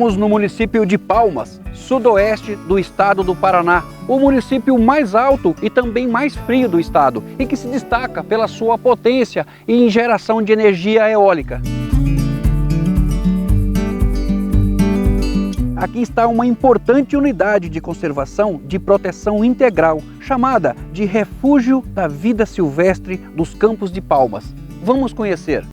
Estamos no município de Palmas, sudoeste do estado do Paraná, o município mais alto e também mais frio do estado e que se destaca pela sua potência em geração de energia eólica. Aqui está uma importante unidade de conservação de proteção integral, chamada de Refúgio da Vida Silvestre dos Campos de Palmas. Vamos conhecer.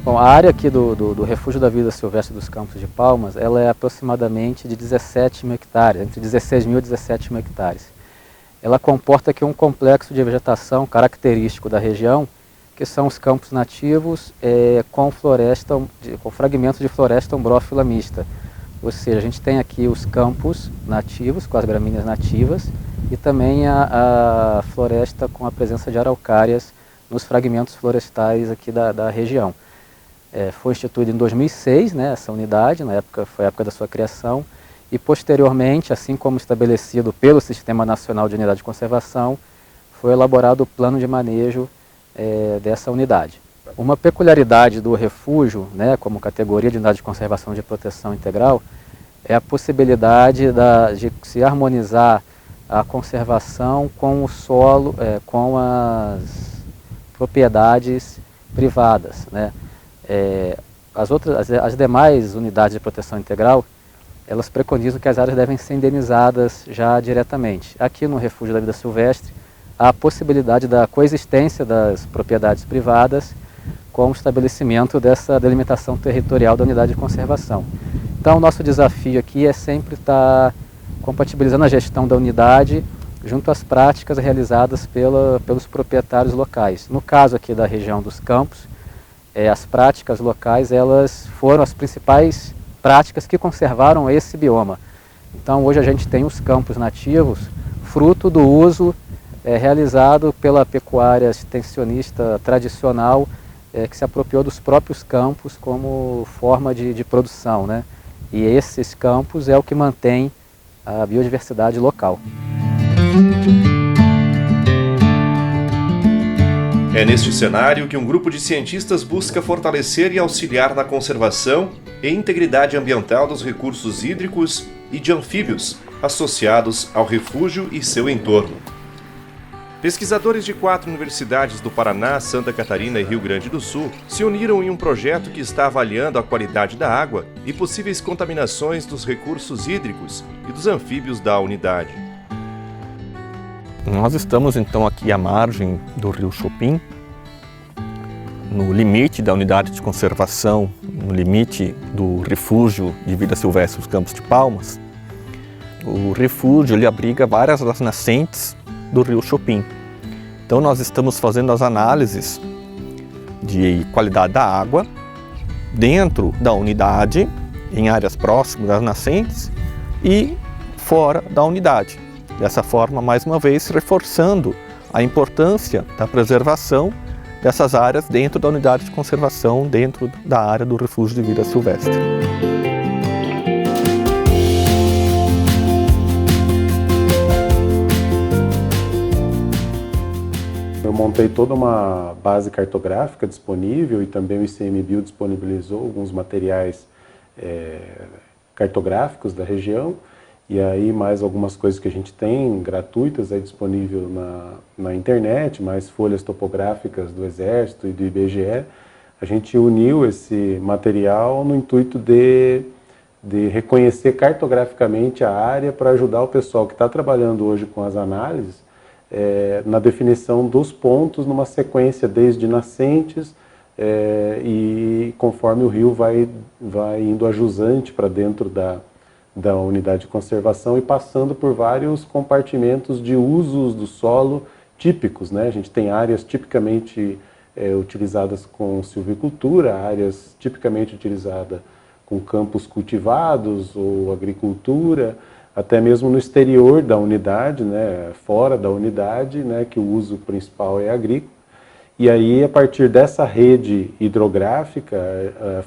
Bom, a área aqui do Refúgio da Vida Silvestre dos Campos de Palmas, ela é aproximadamente de 17 mil hectares, entre 16 mil e 17 mil hectares. Ela comporta aqui um complexo de vegetação característico da região, que são os campos nativos com fragmentos de floresta ombrófila mista. Ou seja, a gente tem aqui os campos nativos, com as gramíneas nativas, e também a floresta com a presença de araucárias nos fragmentos florestais aqui da região. Foi instituída em 2006, né, essa unidade, na época, foi a época da sua criação, e posteriormente, assim como estabelecido pelo Sistema Nacional de Unidade de Conservação, foi elaborado o plano de manejo dessa unidade. Uma peculiaridade do refúgio, né, como categoria de unidade de conservação de proteção integral, é a possibilidade de se harmonizar a conservação com o solo, com as propriedades privadas, né? As demais unidades de proteção integral, elas preconizam que as áreas devem ser indenizadas já diretamente. Aqui no Refúgio da Vida Silvestre, há a possibilidade da coexistência das propriedades privadas com o estabelecimento dessa delimitação territorial da unidade de conservação. Então, o nosso desafio aqui é sempre estar compatibilizando a gestão da unidade junto às práticas realizadas pelos proprietários locais. No caso aqui da região dos Campos, as práticas locais, elas foram as principais práticas que conservaram esse bioma. Então hoje a gente tem os campos nativos, fruto do uso realizado pela pecuária extensionista tradicional, que se apropriou dos próprios campos como forma de produção, né? E esses campos é o que mantém a biodiversidade local. É neste cenário que um grupo de cientistas busca fortalecer e auxiliar na conservação e integridade ambiental dos recursos hídricos e de anfíbios associados ao refúgio e seu entorno. Pesquisadores de 4 universidades do Paraná, Santa Catarina e Rio Grande do Sul se uniram em um projeto que está avaliando a qualidade da água e possíveis contaminações dos recursos hídricos e dos anfíbios da unidade. Nós estamos então aqui à margem do rio Chopin, no limite da unidade de conservação, no limite do refúgio de vida silvestre dos Campos de Palmas. O refúgio ele abriga várias das nascentes do rio Chopin. Então nós estamos fazendo as análises de qualidade da água dentro da unidade, em áreas próximas das nascentes e fora da unidade. Dessa forma, mais uma vez, reforçando a importância da preservação dessas áreas dentro da unidade de conservação, dentro da área do refúgio de vida silvestre. Eu montei toda uma base cartográfica disponível e também o ICMBio disponibilizou alguns materiais cartográficos da região. E aí mais algumas coisas que a gente tem gratuitas aí disponível na internet, mais folhas topográficas do Exército e do IBGE. A gente uniu esse material no intuito de reconhecer cartograficamente a área para ajudar o pessoal que está trabalhando hoje com as análises na definição dos pontos numa sequência desde nascentes e conforme o rio vai indo a jusante para dentro da unidade de conservação e passando por vários compartimentos de usos do solo típicos, né? A gente tem áreas tipicamente utilizadas com silvicultura, áreas tipicamente utilizadas com campos cultivados ou agricultura, até mesmo no exterior da unidade, né? Fora da unidade, né? Que o uso principal é agrícola. E aí, a partir dessa rede hidrográfica,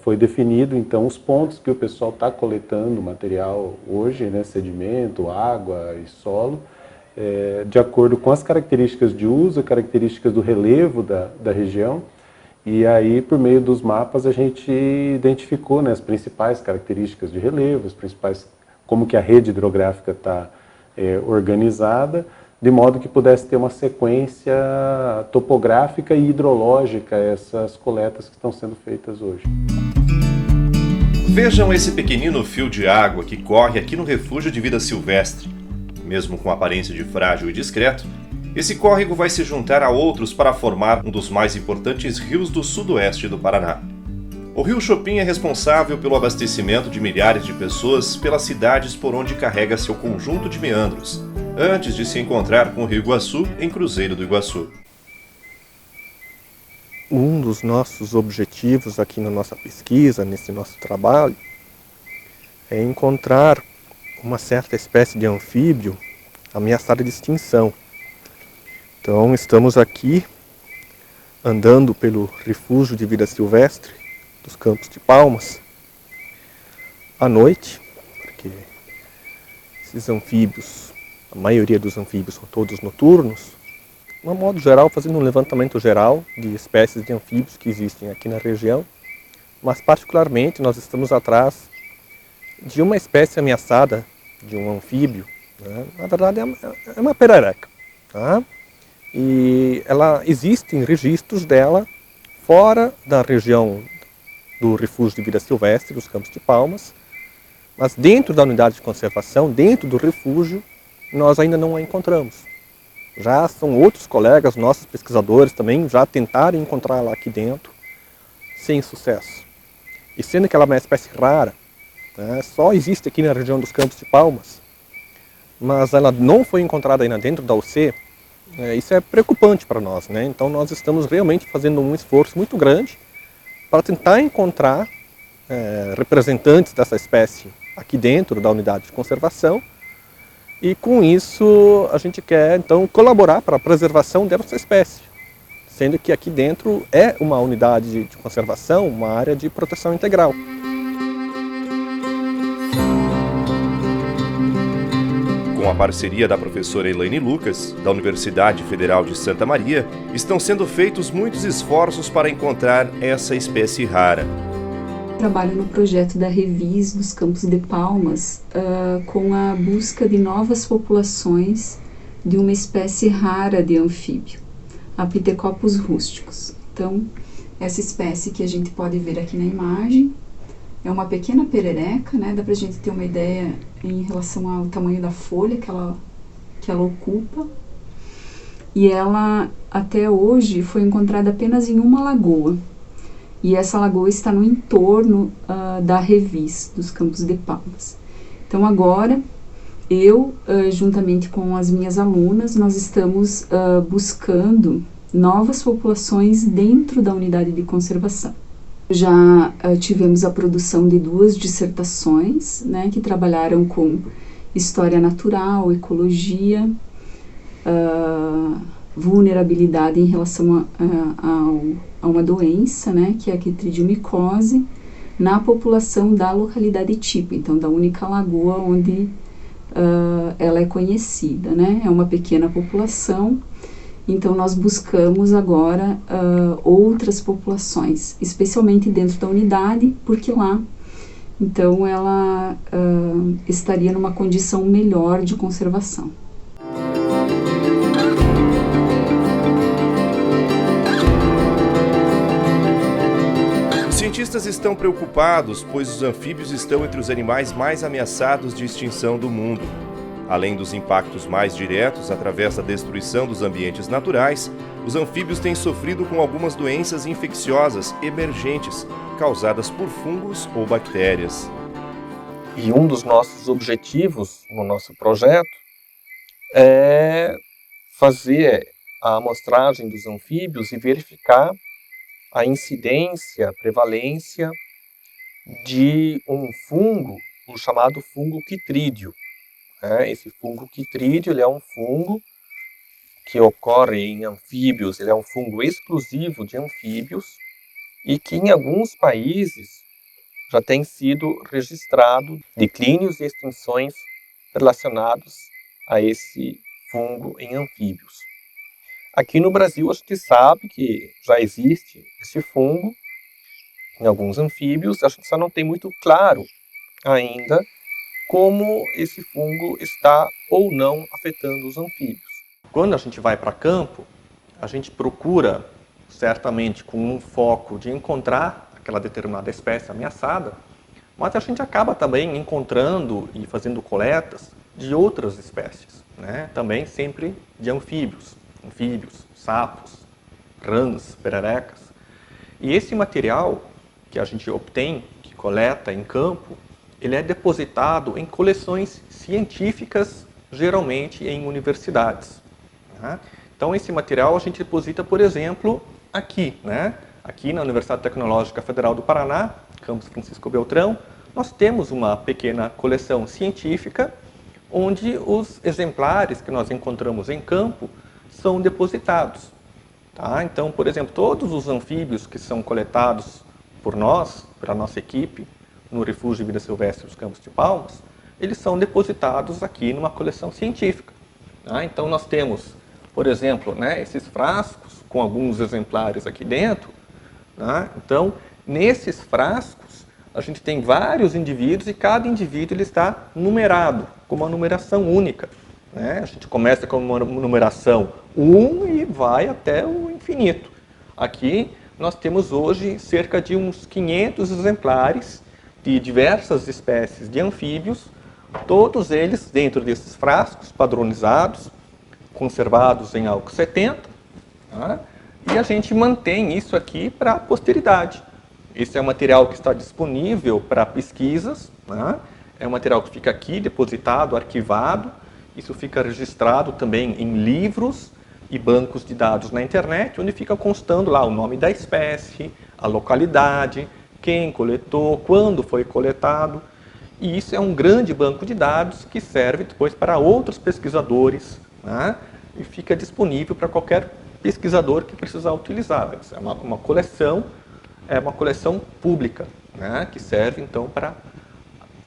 foi definido, então, os pontos que o pessoal está coletando material hoje, né, sedimento, água e solo, de acordo com as características de uso, características do relevo da região. E aí, por meio dos mapas, a gente identificou, né, as principais características de relevo, as principais, como que a rede hidrográfica está organizada, de modo que pudesse ter uma sequência topográfica e hidrológica essas coletas que estão sendo feitas hoje. Vejam esse pequenino fio de água que corre aqui no Refúgio de Vida Silvestre. Mesmo com aparência de frágil e discreto, esse córrego vai se juntar a outros para formar um dos mais importantes rios do sudoeste do Paraná. O Rio Chopin é responsável pelo abastecimento de milhares de pessoas pelas cidades por onde carrega seu conjunto de meandros, antes de se encontrar com o Rio Iguaçu em Cruzeiro do Iguaçu. Um dos nossos objetivos aqui na nossa pesquisa, nesse nosso trabalho, é encontrar uma certa espécie de anfíbio ameaçada de extinção. Então, estamos aqui andando pelo Refúgio de Vida Silvestre dos Campos de Palmas à noite, porque esses anfíbios, a maioria dos anfíbios são todos noturnos, de modo geral, fazendo um levantamento geral de espécies de anfíbios que existem aqui na região, mas particularmente nós estamos atrás de uma espécie ameaçada, de um anfíbio, né? Na verdade é uma perereca, tá? E existem registros dela fora da região do Refúgio de Vida Silvestre, dos Campos de Palmas, mas dentro da unidade de conservação, dentro do refúgio, nós ainda não a encontramos. Já são outros colegas, nossos pesquisadores também, já tentaram encontrá-la aqui dentro, sem sucesso. E sendo que ela é uma espécie rara, né, só existe aqui na região dos Campos de Palmas, mas ela não foi encontrada ainda dentro da UC, isso é preocupante para nós, né? Então nós estamos realmente fazendo um esforço muito grande para tentar encontrar representantes dessa espécie aqui dentro da unidade de conservação, e com isso a gente quer então colaborar para a preservação dessa espécie, sendo que aqui dentro é uma unidade de conservação, uma área de proteção integral. Com a parceria da professora Elaine Lucas, da Universidade Federal de Santa Maria, estão sendo feitos muitos esforços para encontrar essa espécie rara. Trabalho no projeto da Revis dos Campos de Palmas com a busca de novas populações de uma espécie rara de anfíbio, a Pithecopus rústicus. Então, essa espécie que a gente pode ver aqui na imagem é uma pequena perereca, né? Dá pra gente ter uma ideia em relação ao tamanho da folha que ela ocupa. E ela, até hoje, foi encontrada apenas em uma lagoa. E essa lagoa está no entorno da Revis dos Campos de Palmas. Então agora, eu, juntamente com as minhas alunas, nós estamos buscando novas populações dentro da unidade de conservação. Já tivemos a produção de 2 dissertações, né, que trabalharam com história natural, ecologia, vulnerabilidade em relação a uma doença, né, que é a quitridiomicosi, na população da localidade tipo, então da única lagoa onde ela é conhecida, né, é uma pequena população. Então nós buscamos agora outras populações, especialmente dentro da unidade, porque lá, então ela estaria numa condição melhor de conservação. Os cientistas estão preocupados, pois os anfíbios estão entre os animais mais ameaçados de extinção do mundo. Além dos impactos mais diretos através da destruição dos ambientes naturais, os anfíbios têm sofrido com algumas doenças infecciosas emergentes, causadas por fungos ou bactérias. E um dos nossos objetivos no nosso projeto é fazer a amostragem dos anfíbios e verificar a incidência, a prevalência de um fungo, o chamado fungo quitrídeo. Esse fungo quitrídeo, ele é um fungo que ocorre em anfíbios, ele é um fungo exclusivo de anfíbios e que em alguns países já tem sido registrado declínios e extinções relacionados a esse fungo em anfíbios. Aqui no Brasil a gente sabe que já existe esse fungo em alguns anfíbios, a gente só não tem muito claro ainda como esse fungo está ou não afetando os anfíbios. Quando a gente vai para campo, a gente procura, certamente com um foco de encontrar aquela determinada espécie ameaçada, mas a gente acaba também encontrando e fazendo coletas de outras espécies, né? Também sempre de anfíbios, sapos, rãs, pererecas. E esse material que a gente obtém, que coleta em campo, ele é depositado em coleções científicas, geralmente em universidades, né? Então esse material a gente deposita, por exemplo, aqui, né? Aqui na Universidade Tecnológica Federal do Paraná, campus Francisco Beltrão, nós temos uma pequena coleção científica onde os exemplares que nós encontramos em campo são depositados. Tá? Então, por exemplo, todos os anfíbios que são coletados por nós, pela nossa equipe, no Refúgio de Vida Silvestre dos Campos de Palmas, eles são depositados aqui numa coleção científica. Tá? Então, nós temos, por exemplo, né, esses frascos com alguns exemplares aqui dentro. Tá? Então, nesses frascos, a gente tem vários indivíduos e cada indivíduo ele está numerado, com uma numeração única. Né? A gente começa com uma numeração 1 e vai até o infinito. Aqui nós temos hoje cerca de uns 500 exemplares de diversas espécies de anfíbios, todos eles dentro desses frascos padronizados, conservados em álcool 70, tá? E a gente mantém isso aqui para a posteridade. Esse é um material que está disponível para pesquisas, né? É um material que fica aqui depositado, arquivado. Isso fica registrado também em livros e bancos de dados na internet, onde fica constando lá o nome da espécie, a localidade, quem coletou, quando foi coletado. E isso é um grande banco de dados que serve depois para outros pesquisadores, né? E fica disponível para qualquer pesquisador que precisar utilizar. É uma coleção pública, né? Que serve então para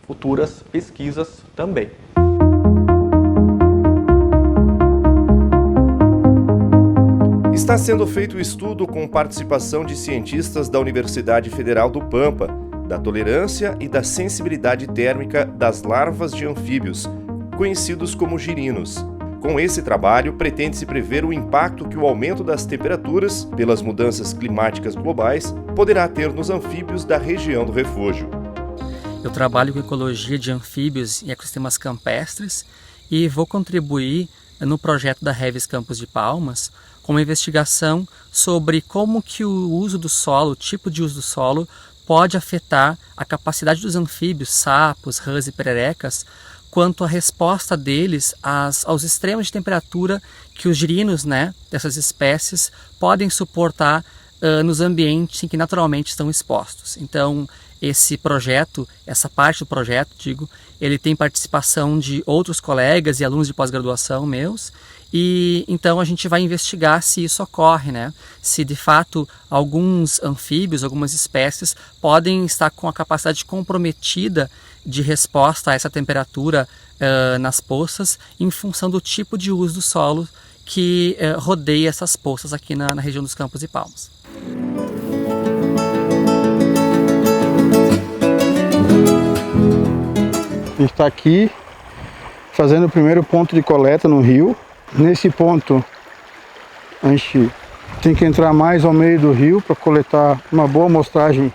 futuras pesquisas também. Está sendo feito o estudo com participação de cientistas da Universidade Federal do Pampa, da tolerância e da sensibilidade térmica das larvas de anfíbios, conhecidos como girinos. Com esse trabalho, pretende-se prever o impacto que o aumento das temperaturas, pelas mudanças climáticas globais, poderá ter nos anfíbios da região do refúgio. Eu trabalho com ecologia de anfíbios e ecossistemas campestres e vou contribuir no projeto da Revis Campos de Palmas com uma investigação sobre como que o uso do solo, o tipo de uso do solo, pode afetar a capacidade dos anfíbios, sapos, rãs e pererecas, quanto à resposta deles aos extremos de temperatura que os girinos, né, dessas espécies podem suportar nos ambientes em que naturalmente estão expostos. Então, esse projeto, essa parte do projeto, ele tem participação de outros colegas e alunos de pós-graduação meus, e então a gente vai investigar se isso ocorre, né? Se de fato alguns anfíbios, algumas espécies podem estar com a capacidade comprometida de resposta a essa temperatura nas poças em função do tipo de uso do solo que rodeia essas poças aqui na região dos Campos de Palmas. A gente está aqui fazendo o primeiro ponto de coleta no rio. Nesse ponto a gente tem que entrar mais ao meio do rio para coletar uma boa amostragem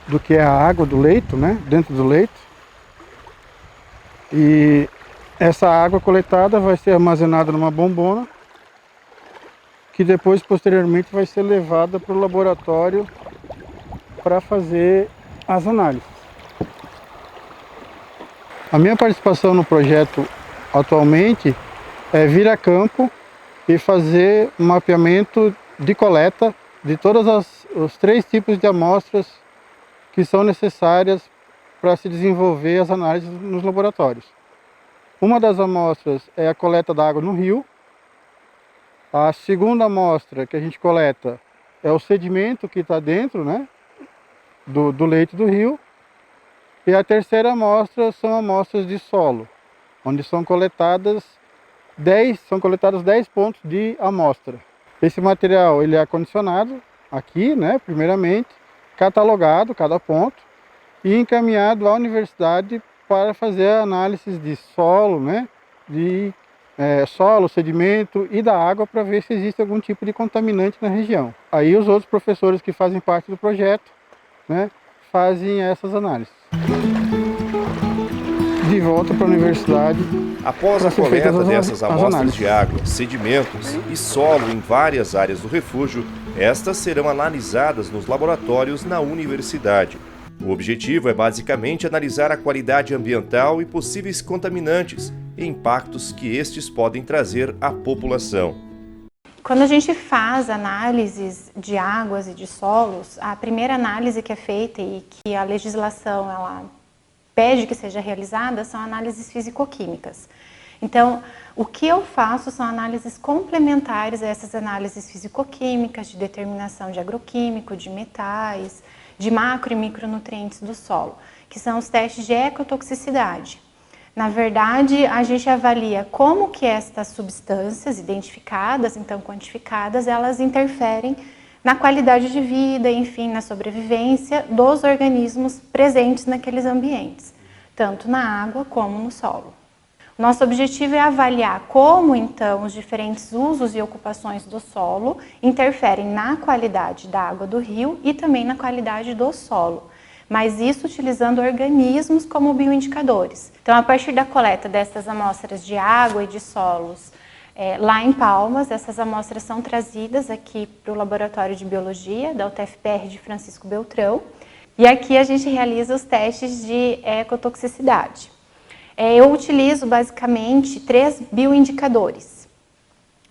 do que é a água do leito, né? Dentro do leito. E essa água coletada vai ser armazenada numa bombona que depois, posteriormente, vai ser levada para o laboratório para fazer as análises. A minha participação no projeto atualmente é vir a campo e fazer um mapeamento de coleta de todos os 3 tipos de amostras que são necessárias para se desenvolver as análises nos laboratórios. Uma das amostras é a coleta da água no rio, A segunda amostra que a gente coleta é o sedimento que está dentro, né, do leito do rio. E a terceira amostra são amostras de solo, onde são coletados 10 pontos de amostra. Esse material ele é acondicionado aqui, né, primeiramente, catalogado cada ponto e encaminhado à universidade para fazer a análise de solo, né, de solo, sedimento e da água para ver se existe algum tipo de contaminante na região. Aí os outros professores que fazem parte do projeto, né, fazem essas análises. De volta para a universidade. Após a coleta dessas amostras de água, sedimentos e solo em várias áreas do refúgio, estas serão analisadas nos laboratórios na universidade. O objetivo é basicamente analisar a qualidade ambiental e possíveis contaminantes e impactos que estes podem trazer à população. Quando a gente faz análises de águas e de solos, a primeira análise que é feita e que a legislação ela pede que seja realizada são análises físico-químicas. Então, o que eu faço são análises complementares a essas análises físico-químicas, de determinação de agroquímico, de metais, de macro e micronutrientes do solo, que são os testes de ecotoxicidade. Na verdade, a gente avalia como que estas substâncias identificadas, então quantificadas, elas interferem na qualidade de vida, enfim, na sobrevivência dos organismos presentes naqueles ambientes, tanto na água como no solo. Nosso objetivo é avaliar como, então, os diferentes usos e ocupações do solo interferem na qualidade da água do rio e também na qualidade do solo, mas isso utilizando organismos como bioindicadores. Então, a partir da coleta dessas amostras de água e de solos, lá em Palmas, essas amostras são trazidas aqui para o Laboratório de Biologia da UTFPR de Francisco Beltrão, e aqui a gente realiza os testes de ecotoxicidade. Eu utilizo basicamente 3 bioindicadores.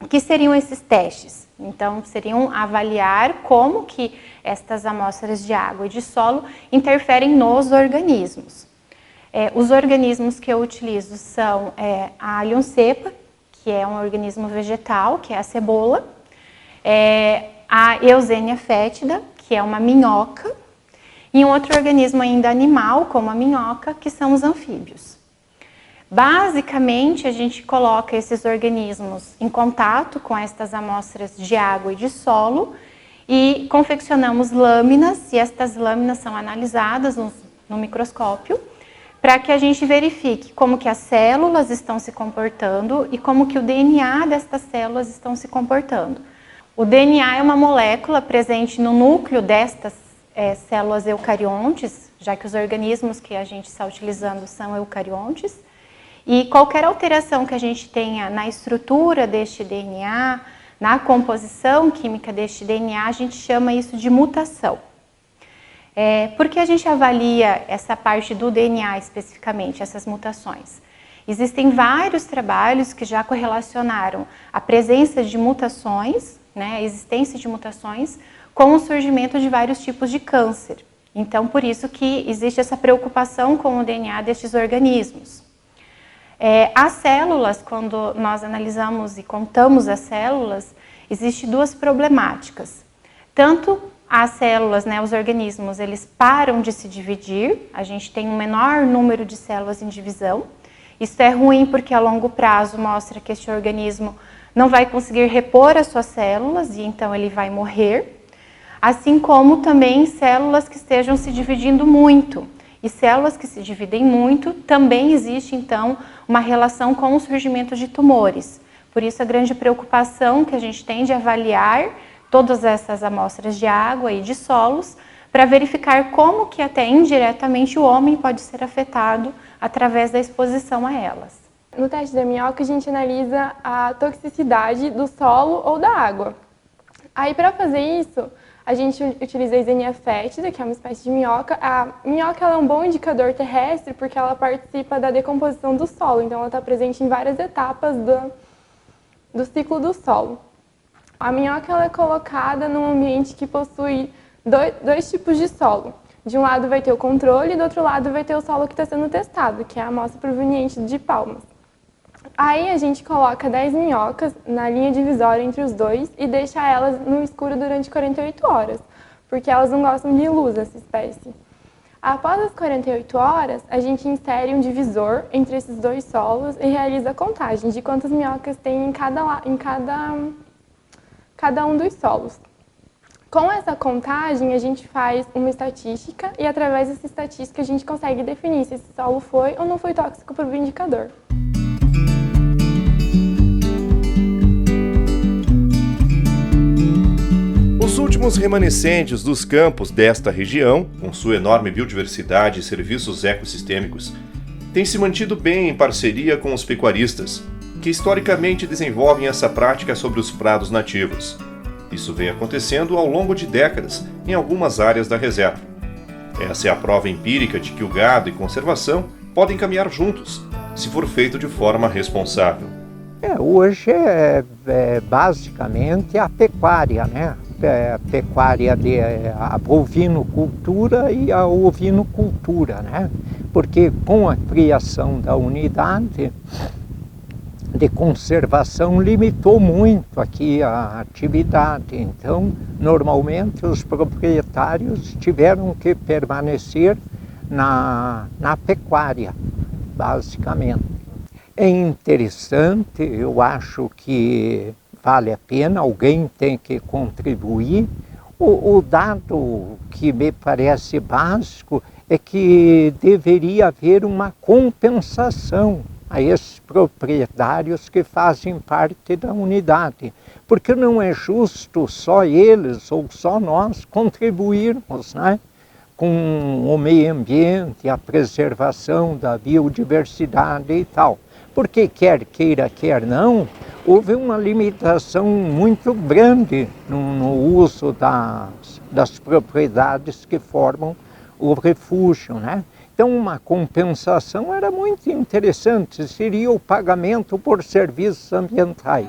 O que seriam esses testes? Então, seriam avaliar como que estas amostras de água e de solo interferem nos organismos. Os organismos que eu utilizo são a Allium cepa, que é um organismo vegetal, que é a cebola, a Eusenia fétida, que é uma minhoca, e um outro organismo ainda animal, como a minhoca, que são os anfíbios. Basicamente, a gente coloca esses organismos em contato com estas amostras de água e de solo e confeccionamos lâminas, e estas lâminas são analisadas no microscópio para que a gente verifique como que as células estão se comportando e como que o DNA destas células estão se comportando. O DNA é uma molécula presente no núcleo destas células eucariontes, já que os organismos que a gente está utilizando são eucariontes, e qualquer alteração que a gente tenha na estrutura deste DNA, na composição química deste DNA, a gente chama isso de mutação. Por que a gente avalia essa parte do DNA especificamente, essas mutações? Existem vários trabalhos que já correlacionaram a presença de mutações, né, a existência de mutações, com o surgimento de vários tipos de câncer. Então, por isso que existe essa preocupação com o DNA destes organismos. As células, quando nós analisamos e contamos as células, existem 2 problemáticas. Tanto as células, né, os organismos, eles param de se dividir, a gente tem um menor número de células em divisão. Isso é ruim porque a longo prazo mostra que este organismo não vai conseguir repor as suas células e então ele vai morrer. Assim como também células que estejam se dividindo muito. E células que se dividem muito, também existe então uma relação com o surgimento de tumores. Por isso a grande preocupação que a gente tem de avaliar todas essas amostras de água e de solos para verificar como que até indiretamente o homem pode ser afetado através da exposição a elas. No teste da minhoca a gente analisa a toxicidade do solo ou da água. Aí para fazer isso, a gente utiliza a Eusenia fétida, que é uma espécie de minhoca. A minhoca ela é um bom indicador terrestre porque ela participa da decomposição do solo, então ela está presente em várias etapas do ciclo do solo. A minhoca ela é colocada num ambiente que possui dois tipos de solo. De um lado vai ter o controle e do outro lado vai ter o solo que está sendo testado, que é a amostra proveniente de Palmas. Aí a gente coloca 10 minhocas na linha divisória entre os dois e deixa elas no escuro durante 48 horas, porque elas não gostam de luz, essa espécie. Após as 48 horas, a gente insere um divisor entre esses dois solos e realiza a contagem de quantas minhocas tem em cada um dos solos. Com essa contagem, a gente faz uma estatística e, através dessa estatística, a gente consegue definir se esse solo foi ou não foi tóxico para o indicador. Os últimos remanescentes dos campos desta região, com sua enorme biodiversidade e serviços ecossistêmicos, têm se mantido bem em parceria com os pecuaristas, que historicamente desenvolvem essa prática sobre os prados nativos. Isso vem acontecendo ao longo de décadas em algumas áreas da reserva. Essa é a prova empírica de que o gado e conservação podem caminhar juntos, se for feito de forma responsável. Hoje basicamente a pecuária, né? A pecuária a bovinocultura e a ovinocultura, né? Porque com a criação da unidade de conservação limitou muito aqui a atividade. Então, normalmente os proprietários tiveram que permanecer na pecuária, basicamente. É interessante, eu acho que vale a pena, alguém tem que contribuir. O dado que me parece básico é que deveria haver uma compensação a esses proprietários que fazem parte da unidade, porque não é justo só eles ou só nós contribuirmos, né, com o meio ambiente, a preservação da biodiversidade e tal. Porque quer queira, quer não, houve uma limitação muito grande no uso das propriedades que formam o refúgio, né? Então, uma compensação era muito interessante, seria o pagamento por serviços ambientais.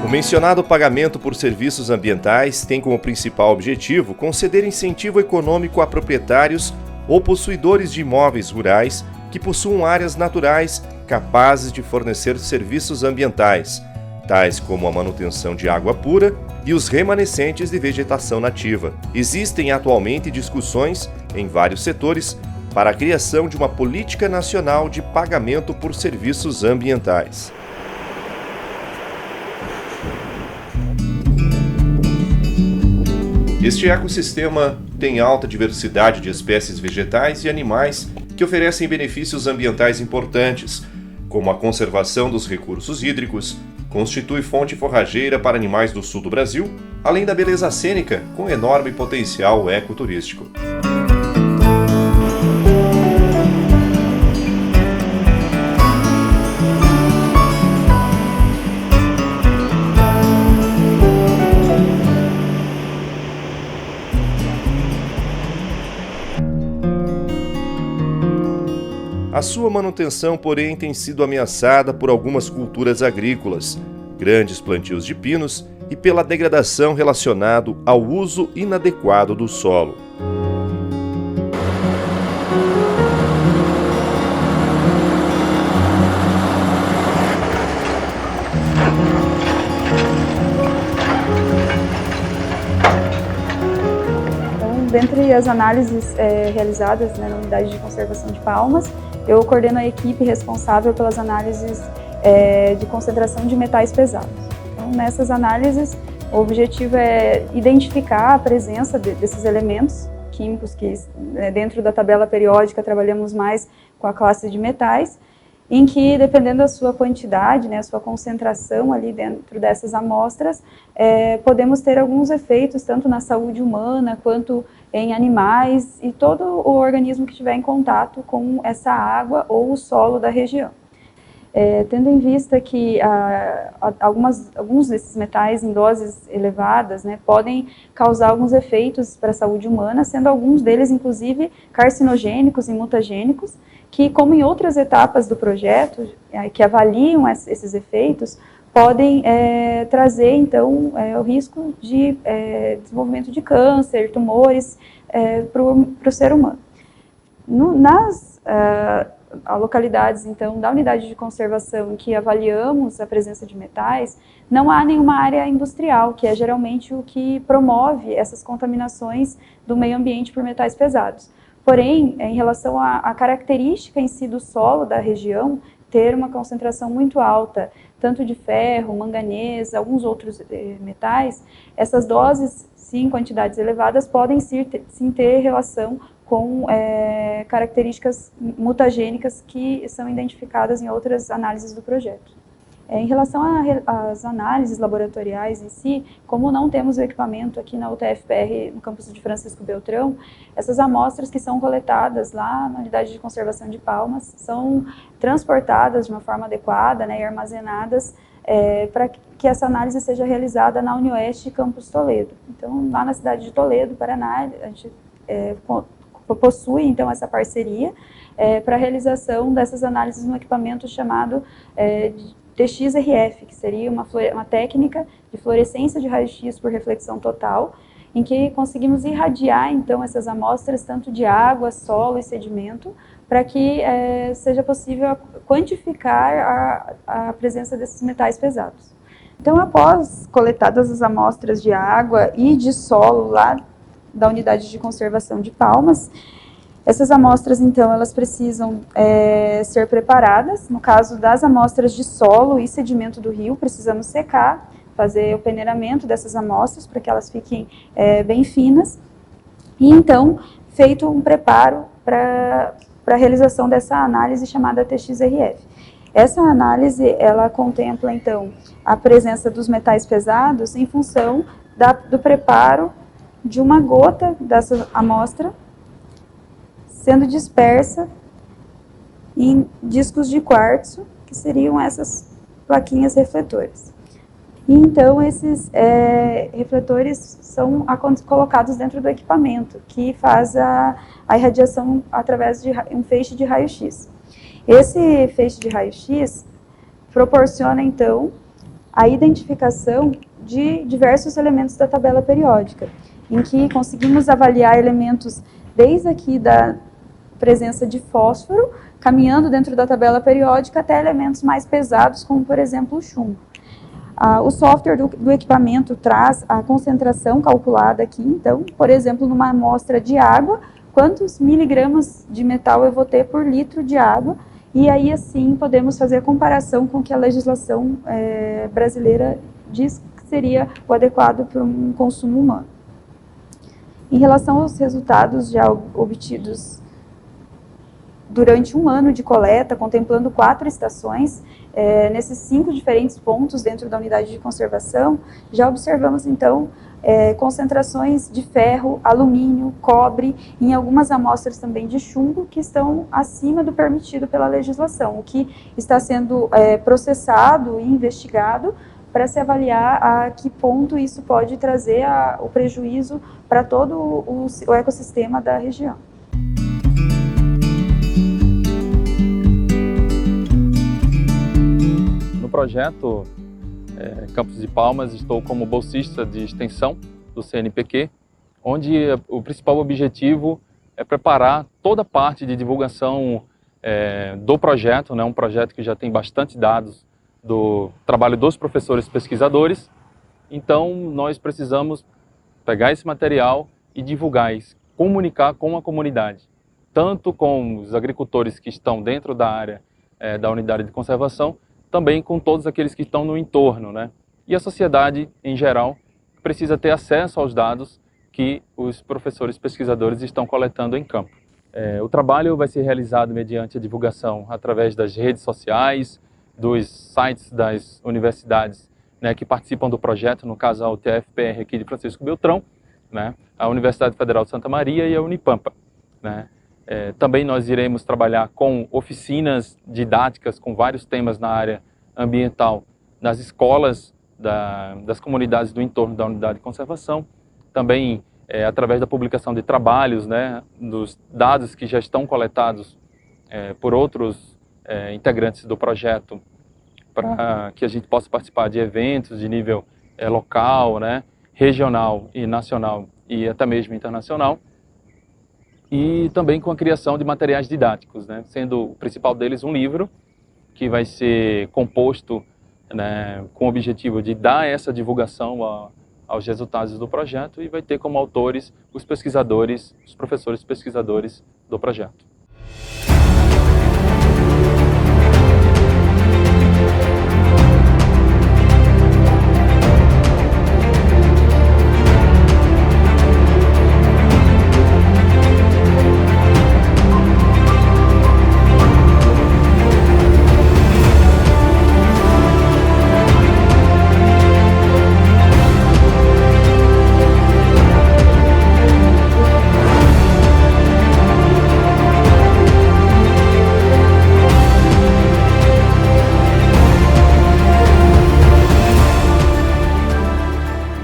O mencionado pagamento por serviços ambientais tem como principal objetivo conceder incentivo econômico a proprietários ou possuidores de imóveis rurais que possuam áreas naturais capazes de fornecer serviços ambientais, tais como a manutenção de água pura e os remanescentes de vegetação nativa. Existem atualmente discussões em vários setores para a criação de uma política nacional de pagamento por serviços ambientais. Este ecossistema tem alta diversidade de espécies vegetais e animais que oferecem benefícios ambientais importantes, como a conservação dos recursos hídricos, constitui fonte forrageira para animais do sul do Brasil, além da beleza cênica com enorme potencial ecoturístico. A sua manutenção, porém, tem sido ameaçada por algumas culturas agrícolas, grandes plantios de pinos e pela degradação relacionada ao uso inadequado do solo. Então, dentre as análises realizadas na unidade de conservação de Palmas, eu coordeno a equipe responsável pelas análises de concentração de metais pesados. Então, nessas análises, o objetivo é identificar a presença desses elementos químicos que, dentro da tabela periódica, trabalhamos mais com a classe de metais, em que, dependendo da sua quantidade, né, a sua concentração ali dentro dessas amostras, podemos ter alguns efeitos, tanto na saúde humana, quanto em animais e todo o organismo que estiver em contato com essa água ou o solo da região. Tendo em vista que alguns desses metais em doses elevadas, né, podem causar alguns efeitos para a saúde humana, sendo alguns deles, inclusive, carcinogênicos e mutagênicos, que, como em outras etapas do projeto, que avaliam esses efeitos, podem trazer, então, o risco de desenvolvimento de câncer, tumores para o ser humano. Nas localidades, então, da unidade de conservação em que avaliamos a presença de metais, não há nenhuma área industrial, que é geralmente o que promove essas contaminações do meio ambiente por metais pesados. Porém, em relação à característica em si do solo da região, ter uma concentração muito alta, tanto de ferro, manganês, alguns outros metais, essas doses, sim, quantidades elevadas, podem sim ter relação com características mutagênicas que são identificadas em outras análises do projeto. Em relação às análises laboratoriais em si, como não temos o equipamento aqui na UTF-PR, no campus de Francisco Beltrão, essas amostras que são coletadas lá na unidade de conservação de Palmas são transportadas de uma forma adequada, né, e armazenadas para que essa análise seja realizada na UniOeste Campus Toledo. Então, lá na cidade de Toledo, Paraná, a gente possui, então, essa parceria para a realização dessas análises no equipamento chamado TXRF, que seria uma técnica de fluorescência de raio-x por reflexão total, em que conseguimos irradiar, então, essas amostras, tanto de água, solo e sedimento, para que seja possível quantificar a presença desses metais pesados. Então, após coletadas as amostras de água e de solo lá da unidade de conservação de Palmas, essas amostras, então, elas precisam ser preparadas. No caso das amostras de solo e sedimento do rio, precisamos secar, fazer o peneiramento dessas amostras para que elas fiquem bem finas. E, então, feito um preparo para a realização dessa análise chamada TXRF. Essa análise, ela contempla, então, a presença dos metais pesados em função do preparo de uma gota dessa amostra sendo dispersa em discos de quartzo, que seriam essas plaquinhas refletoras. E então esses refletores são colocados dentro do equipamento, que faz a irradiação através de um feixe de raio-x. Esse feixe de raio-x proporciona, então, a identificação de diversos elementos da tabela periódica, em que conseguimos avaliar elementos desde aqui da presença de fósforo, caminhando dentro da tabela periódica até elementos mais pesados, como, por exemplo, o chumbo. O software do equipamento traz a concentração calculada aqui, então, por exemplo, numa amostra de água, quantos miligramas de metal eu vou ter por litro de água, e aí, assim, podemos fazer a comparação com o que a legislação brasileira diz que seria o adequado para um consumo humano. Em relação aos resultados já obtidos durante um ano de coleta, contemplando 4 estações, nesses 5 diferentes pontos dentro da unidade de conservação, já observamos, então, concentrações de ferro, alumínio, cobre, e em algumas amostras também de chumbo, que estão acima do permitido pela legislação, o que está sendo processado e investigado para se avaliar a que ponto isso pode trazer o prejuízo para todo o ecossistema da região. No projeto Campus de Palmas, estou como bolsista de extensão do CNPq, onde o principal objetivo é preparar toda a parte de divulgação do projeto, né, um projeto que já tem bastante dados do trabalho dos professores pesquisadores. Então, nós precisamos pegar esse material e divulgar isso, comunicar com a comunidade, tanto com os agricultores que estão dentro da área da unidade de conservação, também com todos aqueles que estão no entorno, né? E a sociedade, em geral, precisa ter acesso aos dados que os professores pesquisadores estão coletando em campo. O trabalho vai ser realizado mediante a divulgação através das redes sociais, dos sites das universidades, né, que participam do projeto, no caso a UTF-PR aqui de Francisco Beltrão, né, a Universidade Federal de Santa Maria e a Unipampa, né. Também nós iremos trabalhar com oficinas didáticas com vários temas na área ambiental nas escolas das comunidades do entorno da unidade de conservação, também através da publicação de trabalhos, né, dos dados que já estão coletados por outros integrantes do projeto, para que a gente possa participar de eventos de nível local, né, regional e nacional e até mesmo internacional. e também com a criação de materiais didáticos, né? Sendo o principal deles um livro que vai ser composto, né, com o objetivo de dar essa divulgação aos resultados do projeto, e vai ter como autores os pesquisadores, os professores pesquisadores do projeto.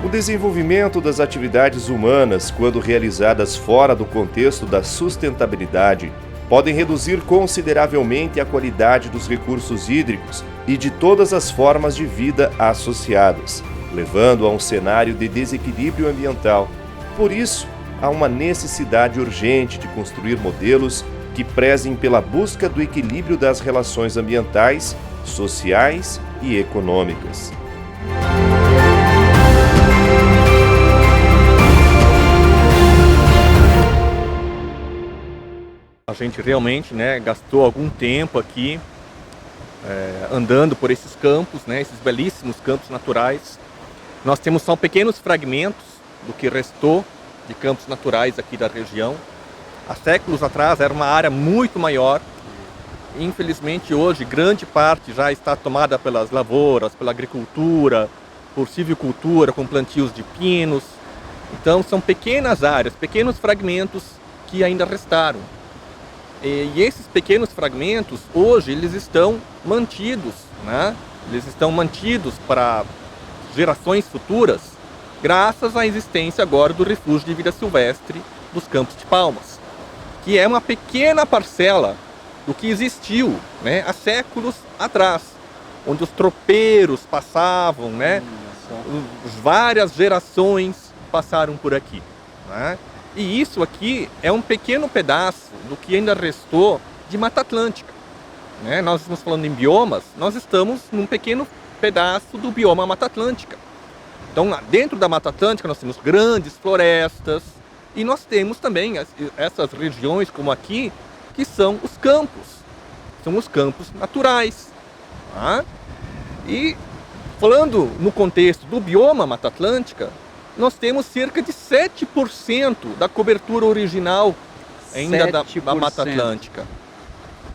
O desenvolvimento das atividades humanas, quando realizadas fora do contexto da sustentabilidade, podem reduzir consideravelmente a qualidade dos recursos hídricos e de todas as formas de vida associadas, levando a um cenário de desequilíbrio ambiental. Por isso, há uma necessidade urgente de construir modelos que prezem pela busca do equilíbrio das relações ambientais, sociais e econômicas. A gente realmente, né, gastou algum tempo aqui andando por esses campos, né, esses belíssimos campos naturais. Nós temos só pequenos fragmentos do que restou de campos naturais aqui da região. Há séculos atrás era uma área muito maior. Infelizmente hoje grande parte já está tomada pelas lavouras, pela agricultura, por silvicultura com plantios de pinos. Então são pequenas áreas, pequenos fragmentos que ainda restaram. E esses pequenos fragmentos, hoje, eles estão mantidos, né? Eles estão mantidos para gerações futuras, graças à existência agora do Refúgio de Vida Silvestre dos Campos de Palmas, que é uma pequena parcela do que existiu, né, há séculos atrás, onde os tropeiros passavam, né? Várias gerações passaram por aqui, né? E isso aqui é um pequeno pedaço do que ainda restou de Mata Atlântica, né? Nós estamos falando em biomas, nós estamos num pequeno pedaço do bioma Mata Atlântica. Então, dentro da Mata Atlântica, nós temos grandes florestas e nós temos também essas regiões, como aqui, que são os campos naturais. Tá? E, falando no contexto do bioma Mata Atlântica, nós temos cerca de 7% da cobertura original ainda da Mata Atlântica.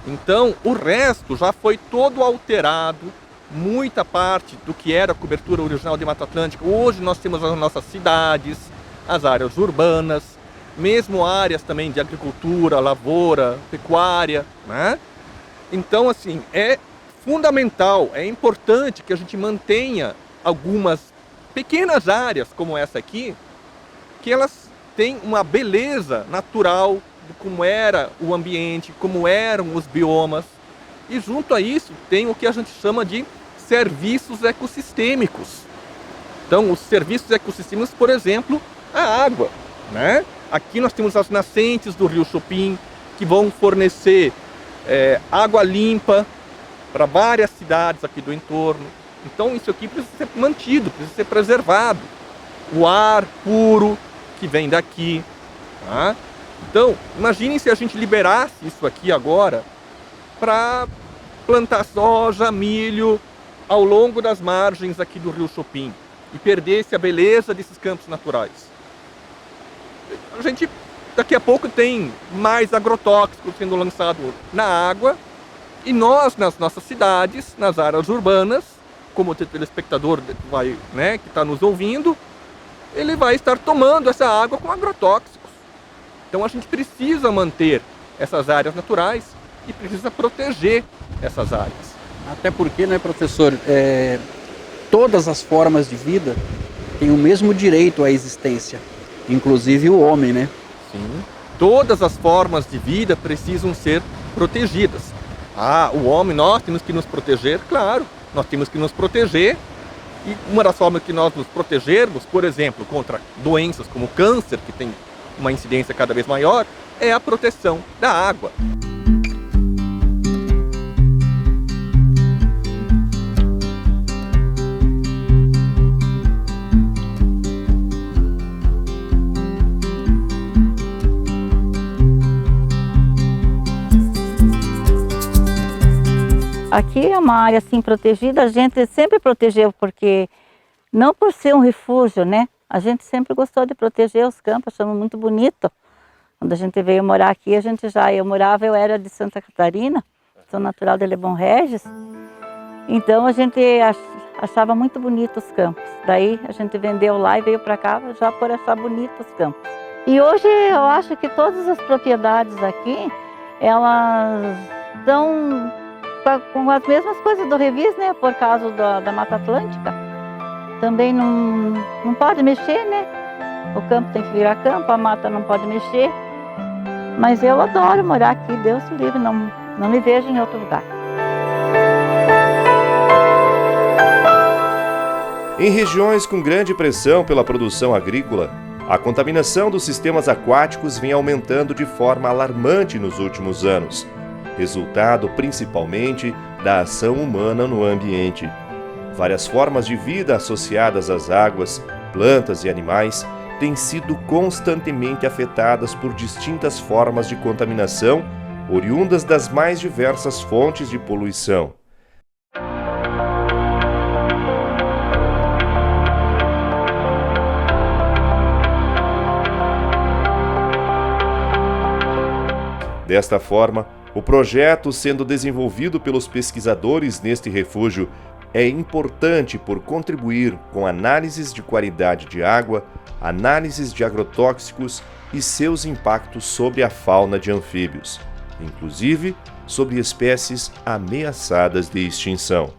Então, o resto já foi todo alterado, muita parte do que era a cobertura original de Mata Atlântica. Hoje nós temos as nossas cidades, as áreas urbanas, mesmo áreas também de agricultura, lavoura, pecuária, né? Então, assim, é fundamental, é importante que a gente mantenha algumas pequenas áreas como essa aqui, que elas têm uma beleza natural de como era o ambiente, como eram os biomas. E junto a isso tem o que a gente chama de serviços ecossistêmicos. Então, os serviços ecossistêmicos, por exemplo, a água, né? Aqui nós temos as nascentes do Rio Chopin, que vão fornecer água limpa para várias cidades aqui do entorno. Então isso aqui precisa ser mantido, precisa ser preservado. O ar puro que vem daqui. Tá? Então, imaginem se a gente liberasse isso aqui agora para plantar soja, milho ao longo das margens aqui do Rio Chopin e perdesse a beleza desses campos naturais. A gente daqui a pouco tem mais agrotóxicos sendo lançado na água e nós, nas nossas cidades, nas áreas urbanas, como o telespectador vai, né, que está nos ouvindo, ele vai estar tomando essa água com agrotóxicos. Então a gente precisa manter essas áreas naturais e precisa proteger essas áreas. Até porque, né, professor, todas as formas de vida têm o mesmo direito à existência, inclusive o homem, né? Sim. Todas as formas de vida precisam ser protegidas. O homem, nós temos que nos proteger, claro. Nós temos que nos proteger e uma das formas que nós nos protegermos, por exemplo, contra doenças como câncer, que tem uma incidência cada vez maior, é a proteção da água. Aqui é uma área assim protegida, a gente sempre protegeu, porque não por ser um refúgio, né? A gente sempre gostou de proteger os campos, achamos muito bonito. Quando a gente veio morar aqui, eu era de Santa Catarina, sou natural de Lebon Regis, então a gente achava muito bonito os campos. Daí a gente vendeu lá e veio para cá já por achar bonito os campos. E hoje eu acho que todas as propriedades aqui, elas estão com as mesmas coisas do Revis, né? Por causa da Mata Atlântica. Também não pode mexer, né? O campo tem que virar campo, a mata não pode mexer. Mas eu adoro morar aqui, Deus me livre, não me vejo em outro lugar. Em regiões com grande pressão pela produção agrícola, a contaminação dos sistemas aquáticos vem aumentando de forma alarmante nos últimos anos, resultado principalmente da ação humana no ambiente. Várias formas de vida associadas às águas, plantas e animais têm sido constantemente afetadas por distintas formas de contaminação, oriundas das mais diversas fontes de poluição. Desta forma, o projeto sendo desenvolvido pelos pesquisadores neste refúgio é importante por contribuir com análises de qualidade de água, análises de agrotóxicos e seus impactos sobre a fauna de anfíbios, inclusive sobre espécies ameaçadas de extinção.